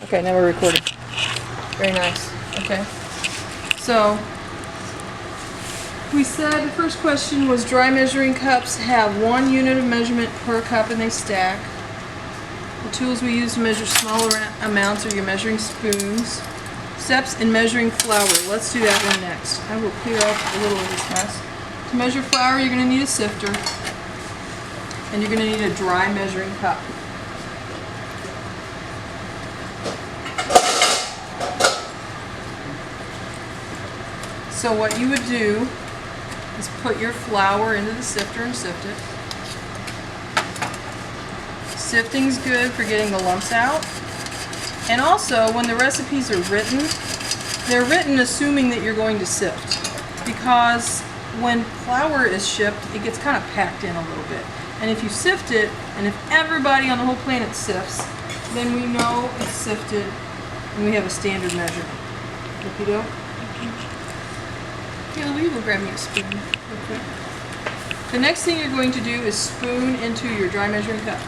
Okay, now we're recording. Very nice. Okay. So, we said the first question was dry measuring cups have 1 unit of measurement per cup and they stack. The tools we use to measure smaller amounts are your measuring spoons. Steps in measuring flour. Let's do that one next. I will clear up a little of this mess. To measure flour, you're going to need a sifter. And you're going to need a dry measuring cup. So what you would do is put your flour into the sifter and sift it. Sifting's good for getting the lumps out. And also, when the recipes are written, they're written assuming that you're going to sift. Because when flour is shipped, it gets kind of packed in a little bit. And if you sift it, and if everybody on the whole planet sifts, then we know it's sifted and we have a standard measurement. Okey-doke? Okay, will you go grab me a spoon real quick? The next thing you're going to do is spoon into your dry measuring cup.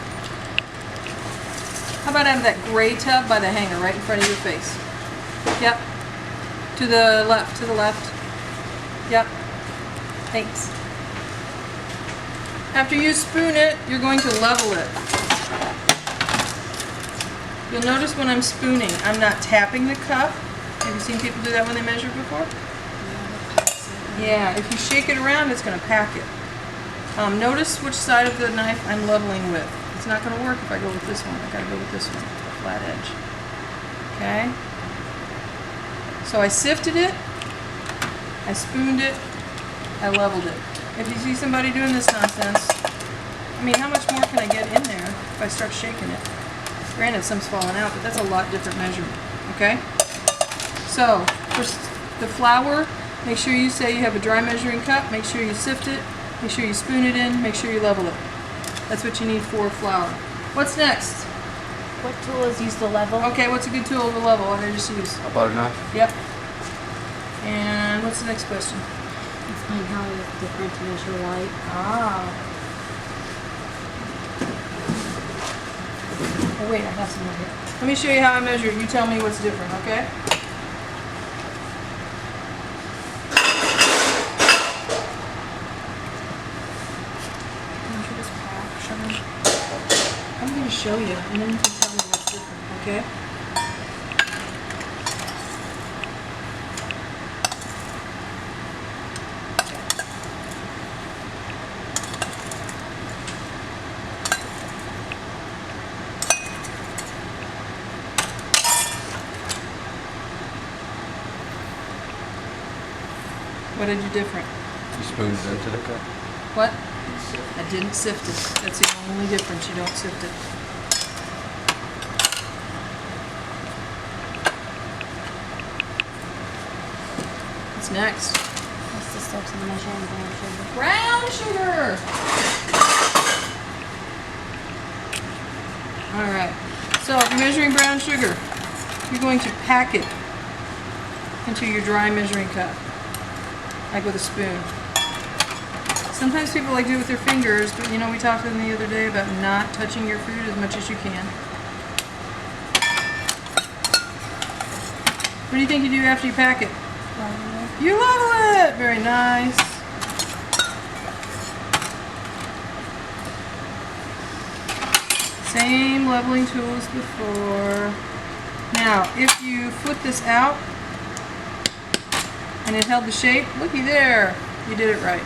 How about out of that gray tub by the hanger right in front of your face? Yep. To the left, to the left. Yep. Thanks. After you spoon it, you're going to level it. You'll notice when I'm spooning, I'm not tapping the cup. Have you seen people do that when they measure before? Yeah, if you shake it around, it's going to pack it. Notice which side of the knife I'm leveling with. It's not going to work if I go with this one. I've got to go with this one, the flat edge. Okay? So I sifted it, I spooned it, I leveled it. If you see somebody doing this nonsense, I mean, how much more can I get in there if I start shaking it? Granted, some's falling out, but that's a lot different measurement. Okay? So, for the flour, make sure you say you have a dry measuring cup, make sure you sift it, make sure you spoon it in, make sure you level it. That's what you need for flour. What's next? What tool is used to level? Okay, what's a good tool to level? What did I just use? A butter knife? Yep. And what's the next question? Explain how it is different to measure light. Oh wait, I have some more here. Let me show you how I measure it. You tell me what's different, okay? I'm going to show you, and then you can tell me what's different, okay? What did you different? You spooned it into the cup? What? I didn't sift it. That's the only difference. You don't sift it. What's next? What's the steps in measuring brown sugar? Brown sugar! Alright. So if you're measuring brown sugar, you're going to pack it into your dry measuring cup. Like with a spoon. Sometimes people like to do it with their fingers, but you know, we talked to them the other day about not touching your food as much as you can. What do you think you do after you pack it? Level it. You level it! Very nice. Same leveling tool as before. Now, if you flip this out and it held the shape, looky there, you did it right.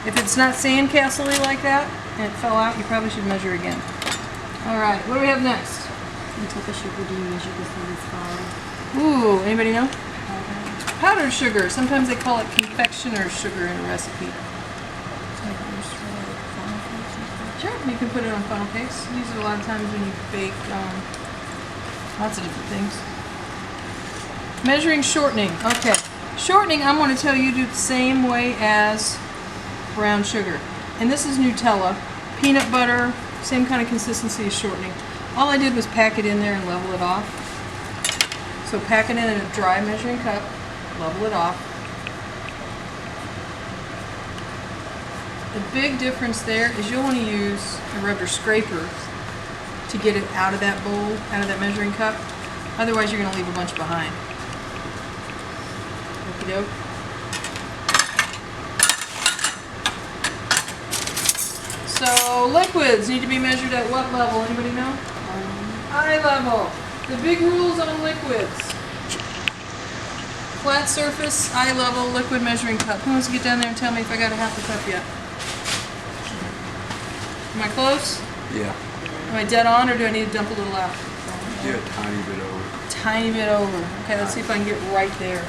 If it's not sandcastle-y like that and it fell out, you probably should measure again. Alright, what do we have next? What type of sugar do you measure besides flour? Ooh, anybody know? Powder. Powdered sugar. Sometimes they call it confectioner's sugar in a recipe. Sure, you can put it on funnel cakes. Use it a lot of times when you bake lots of different things. Measuring shortening. Okay. Shortening, I'm going to tell you do the same way as brown sugar. And this is Nutella. Peanut butter, same kind of consistency as shortening. All I did was pack it in there and level it off. So pack it in a dry measuring cup, level it off. The big difference there is you'll want to use a rubber scraper to get it out of that bowl, out of that measuring cup. Otherwise, you're going to leave a bunch behind. Okey doke. So, liquids need to be measured at what level? Anybody know? Eye level. The big rules on liquids. Flat surface, eye level, liquid measuring cup. Who wants to get down there and tell me if I got a half a cup yet? Am I close? Yeah. Am I dead on, or do I need to dump a little out? Yeah, a tiny bit over. Tiny bit over. Okay, let's see if I can get right there.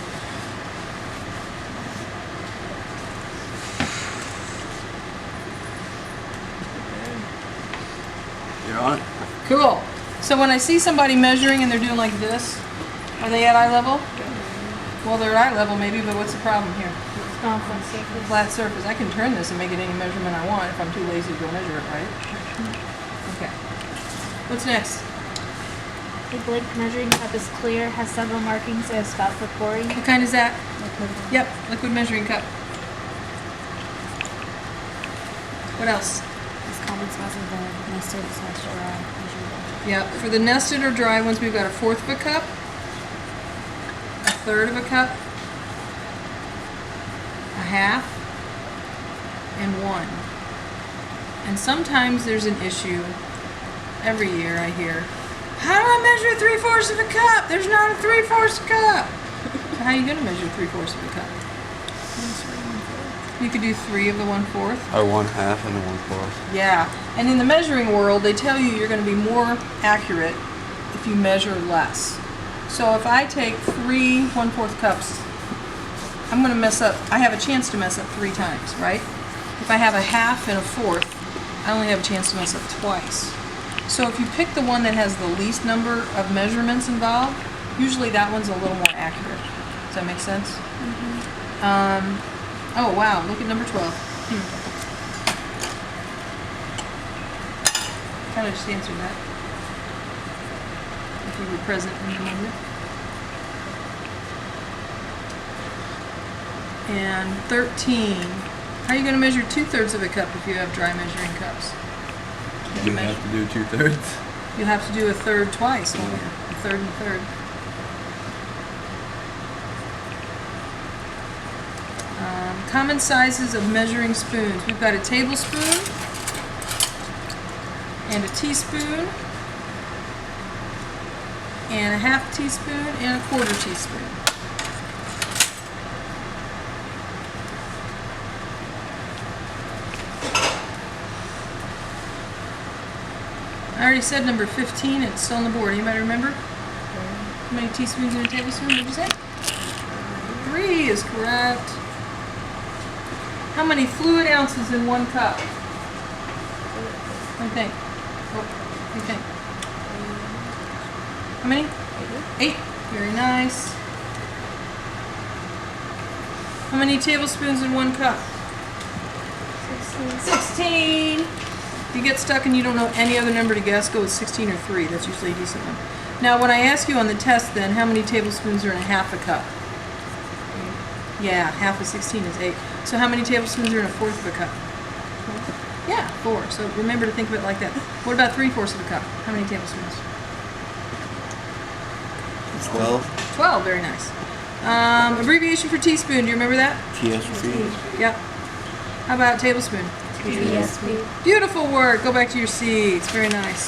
You're on it? Cool. So when I see somebody measuring and they're doing like this, are they at eye level? Well, they're at eye level maybe, but what's the problem here? Flat surface. I can turn this and make it any measurement I want if I'm too lazy to go measure it, right? Okay. What's next? The blank measuring cup is clear, has several markings, and is spout for pouring. What kind is that? Yep, liquid measuring cup. What else? This common size of the nested slash dry measuring cup. Yep, for the nested or dry ones, we've got a fourth of a cup, a third of a cup, a half, and one. And sometimes there's an issue. Every year I hear, how do I measure 3/4 of a cup? There's not a 3/4 cup. So how are you going to measure 3/4 of a cup? You could do 3 of the 1/4. Or 1/2 and a 1/4. Yeah, and in the measuring world, they tell you you're going to be more accurate if you measure less. So if I take 3 1/4 cups, I'm going to mess up. I have a chance to mess up 3 times, right? If I have a half and a fourth, I only have a chance to mess up twice. So if you pick the one that has the least number of measurements involved, usually that one's a little more accurate. Does that make sense? Mm-hmm. Oh wow, look at number 12. Kind of just answered that. If you were present in the moment. And 13. How are you going to measure 2/3 of a cup if you have dry measuring cups? You have to do 2/3. You'll have to do a third twice, won't you? A third and a third. Common sizes of measuring spoons. We've got a tablespoon and a teaspoon and a half teaspoon and a quarter teaspoon. I already said number 15, it's still on the board. Anybody remember? How many teaspoons in a tablespoon did you say? 3 is correct. How many fluid ounces in 1 cup? What do you think? What do you think? How many? 8. Very nice. How many tablespoons in 1 cup? 16. If you get stuck and you don't know any other number to guess, go with 16 or 3. That's usually a decent one. Now, when I ask you on the test, then, how many tablespoons are in a half a cup? Yeah, half of 16 is 8. So how many tablespoons are in a fourth of a cup? 4. Yeah, 4. So remember to think of it like that. What about 3/4 of a cup? How many tablespoons? 12. 12. Very nice. Abbreviation for teaspoon. Do you remember that? TSP. Yep. How about tablespoon? TSP. Beautiful work. Go back to your seats. Very nice.